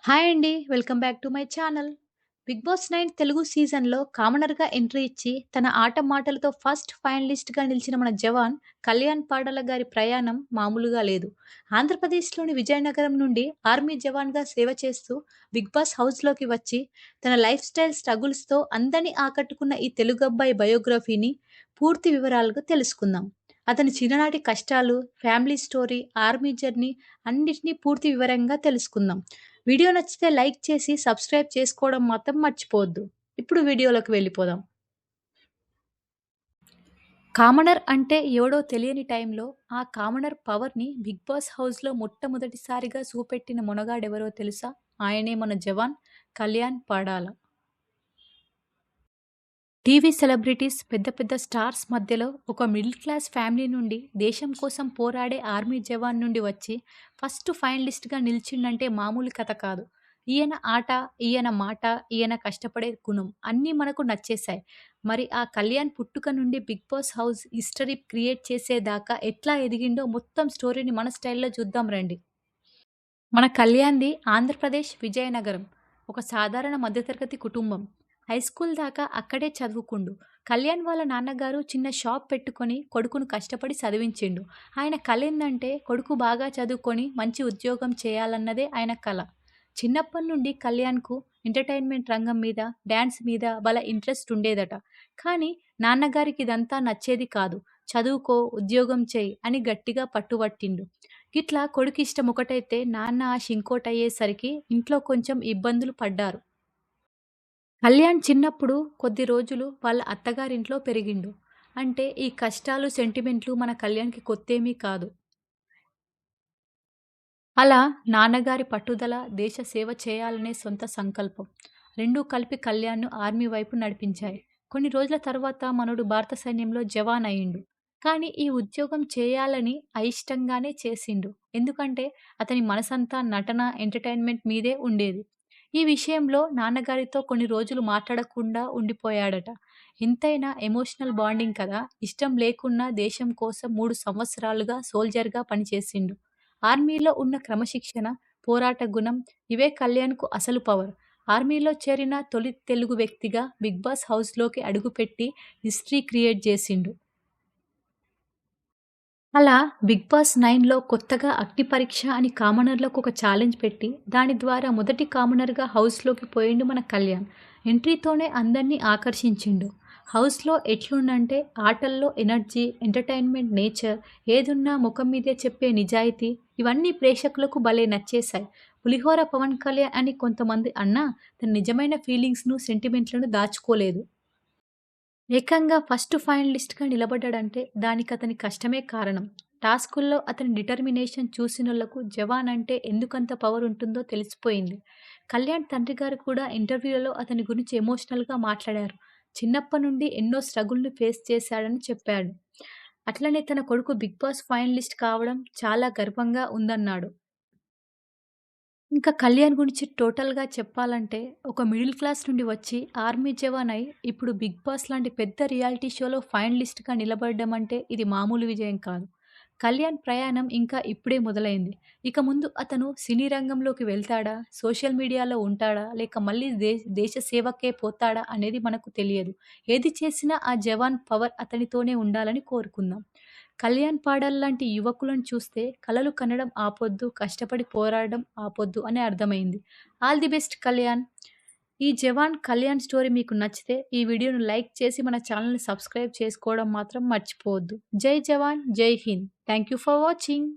Hi అండి. Welcome back to my channel. 'Bigg Boss 9' Telugu సీజన్‌లో కామనర్‌గా ఎంట్రీ ఇచ్చి తన ఆట మాటలతో ఫస్ట్ ఫైనలిస్ట్‌గా నిలిచిన మన జవాన్ కళ్యాణ్ పాడల గారి ప్రయాణం మామూలుగా లేదు. ఆంధ్రప్రదేశ్‌లోని విజయనగరం నుండి ఆర్మీ జవాన్‌గా సేవ చేస్తూ 'బిగ్ బాస్' హౌస్‌లోకి వచ్చి తన లైఫ్ స్టైల్ స్ట్రగుల్స్‌తో అందరిని ఆకట్టుకున్న ఈ తెలుగబ్బాయి బయోగ్రఫీని పూర్తి వివరాలుగా తెలుసుకుందాం. అతని చిన్ననాటి కష్టాలు, ఫ్యామిలీ స్టోరీ, ఆర్మీ జర్నీ అన్నిటిని పూర్తి వివరంగా తెలుసుకుందాం. వీడియో నచ్చితే లైక్ చేసి సబ్స్క్రైబ్ చేసుకోవడం మాత్రం మర్చిపోవద్దు. ఇప్పుడు వీడియోలోకి వెళ్ళిపోదాం. కామనర్ అంటే ఎవడో తెలియని టైంలో ఆ కామనర్ పవర్‌ని 'బిగ్ బాస్' హౌస్‌లో మొట్టమొదటిసారిగా చూపెట్టిన మొనగాడెవరో తెలుసా? ఆయనే మన జవాన్ కళ్యాణ్ పడాల. టీవీ సెలబ్రిటీస్, పెద్ద పెద్ద స్టార్స్ మధ్యలో ఒక మిడిల్ క్లాస్ ఫ్యామిలీ నుండి దేశం కోసం పోరాడే ఆర్మీ జవాన్ నుండి వచ్చి ఫస్ట్ ఫైనలిస్ట్‌గా నిలిచిండంటే మామూలు కథ కాదు. ఈయన ఆట, ఈయన మాట, ఈయన కష్టపడే గుణం అన్నీ మనకు నచ్చేశాయి. మరి ఆ కళ్యాణ్ పుట్టుక నుండి 'Bigg Boss' house history create చేసేదాకా ఎట్లా ఎదిగిండో మొత్తం స్టోరీని మన స్టైల్‌లో చూద్దాం రండి. మన కళ్యాణ్‌ది ఆంధ్రప్రదేశ్ విజయనగరం. ఒక సాధారణ మధ్యతరగతి కుటుంబం. హై స్కూల్ దాకా అక్కడే చదువుకుండు. కళ్యాణ్ వాళ్ళ నాన్నగారు చిన్న షాప్ పెట్టుకొని కొడుకును కష్టపడి చదివించిండు. ఆయన కలేందంటే కొడుకు బాగా చదువుకొని మంచి ఉద్యోగం చేయాలన్నదే ఆయన కల. చిన్నప్పటి నుండి కళ్యాణ్‌కు ఎంటర్‌టైన్‌మెంట్ రంగం మీద, డాన్స్ మీద భలే ఇంట్రెస్ట్ ఉండేదట. కానీ నాన్నగారికి ఇదంతా నచ్చేది కాదు. చదువుకో, ఉద్యోగం చెయ్ అని గట్టిగా పట్టుబట్టిండు. గిట్లా కొడుకిష్టం ఒకటైతే నాన్న ఆశ ఇంకోటయ్యేసరికి ఇంట్లో కొంచెం ఇబ్బందులు పడ్డారు. కళ్యాణ్ చిన్నప్పుడు కొద్ది రోజులు వాళ్ళ అత్తగారింట్లో పెరిగిండు. అంటే ఈ కష్టాలు, సెంటిమెంట్లు మన కళ్యాణ్‌కి కొత్తేమీ కాదు. అలా నాన్నగారి పట్టుదల, దేశ సేవ చేయాలనే సొంత సంకల్పం. రెండూ కలిపి కళ్యాణ్‌ను ఆర్మీ వైపు నడిపించాయి. కొన్ని రోజుల తర్వాత మనోడు భారత సైన్యంలో జవాన్ అయిండు. కానీ ఈ ఉద్యోగం చేయాలని అయిష్టంగానే చేసిండు. ఎందుకంటే అతని మనసంతా నటన, ఎంటర్‌టైన్‌మెంట్ మీదే ఉండేది. ఈ విషయంలో నాన్నగారితో కొన్ని రోజులు మాట్లాడకుండా ఉండిపోయాడట. ఎంతైనా ఎమోషనల్ బాండింగ్ కదా! ఇష్టం లేకున్నా దేశం కోసం 3 సంవత్సరాలుగా సోల్జర్‌గా పనిచేసిండు. ఆర్మీలో ఉన్న క్రమశిక్షణ, పోరాట గుణం ఇవే కళ్యాణ్‌కు అసలు పవర్. ఆర్మీలో చేరిన తొలి తెలుగు వ్యక్తిగా 'బిగ్ బాస్' హౌస్‌లోకి అడుగుపెట్టి హిస్టరీ క్రియేట్ జేసిండు. అలా 'బిగ్ బాస్ 9'లో కొత్తగా అగ్ని పరీక్ష అని కామనర్‌లకు ఒక ఛాలెంజ్ పెట్టి, దాని ద్వారా మొదటి కామనర్‌గా హౌస్‌లోకి పోయిండు మన కళ్యాణ్. ఎంట్రీతోనే అందరిని ఆకర్షించిండు. హౌస్‌లో ఎట్లుండంటే ఆటల్లో ఎనర్జీ, ఎంటర్‌టైన్‌మెంట్ నేచర్, ఏదున్నా ముఖం మీదే చెప్పే నిజాయితీ ఇవన్నీ ప్రేక్షకులకు భలే నచ్చేశాయి. 'పులిహోర పవన్ కళ్యాణ్' అని కొంతమంది అన్నా, తన నిజమైన ఫీలింగ్స్‌ను, సెంటిమెంట్‌లను దాచుకోలేదు. ఏకంగా ఫస్ట్ ఫైనలిస్ట్‌గా నిలబడ్డాడంటే దానికతని కష్టమే కారణం. టాస్కుల్లో అతని డిటర్మినేషన్ చూసినోళ్ళకు జవాన్ అంటే ఎందుకంత పవర్ ఉంటుందో తెలిసిపోయింది. కళ్యాణ్ తండ్రిగారు కూడా ఇంటర్వ్యూలలో అతని గురించి ఎమోషనల్‌గా మాట్లాడారు. చిన్నప్పటి నుండి ఎన్నో స్ట్రగుల్‌ని ఫేస్ చేశాడని చెప్పాడు. అట్లనే తన కొడుకు 'బిగ్ బాస్' ఫైనలిస్ట్ కావడం చాలా గర్వంగా ఉందన్నాడు. ఇంకా కళ్యాణ్ గురించి టోటల్‌గా చెప్పాలంటే, ఒక మిడిల్ క్లాస్ నుండి వచ్చి ఆర్మీ జవాన్ అయి, ఇప్పుడు 'బిగ్ బాస్' లాంటి పెద్ద రియాలిటీ షోలో ఫైనలిస్ట్‌గా నిలబడడం అంటే ఇది మామూలు విజయం కాదు. కళ్యాణ్ ప్రయాణం ఇంకా ఇప్పుడే మొదలైంది. ఇక ముందు అతను సినీ రంగంలోకి వెళ్తాడా? సోషల్ మీడియాలో ఉంటాడా? లేక మళ్ళీ దేశ సేవకే పోతాడా అనేది మనకు తెలియదు. ఏది చేసినా ఆ జవాన్ పవర్ అతనితోనే ఉండాలని కోరుకుందాం. కళ్యాణ్ పాడల్ లాంటి యువకులను చూస్తే కలలు కనడం ఆపొద్దు, కష్టపడి పోరాడడం ఆపొద్దు అని అర్థమైంది. All the best Kalyan. ఈ జవాన్ కళ్యాణ్ స్టోరీ మీకు నచ్చితే ఈ వీడియోను లైక్ చేసి మన ఛానల్‌ని సబ్స్క్రైబ్ చేసుకోవడం మాత్రం మర్చిపోవద్దు. జై జవాన్, జై Hind. Thank you for watching.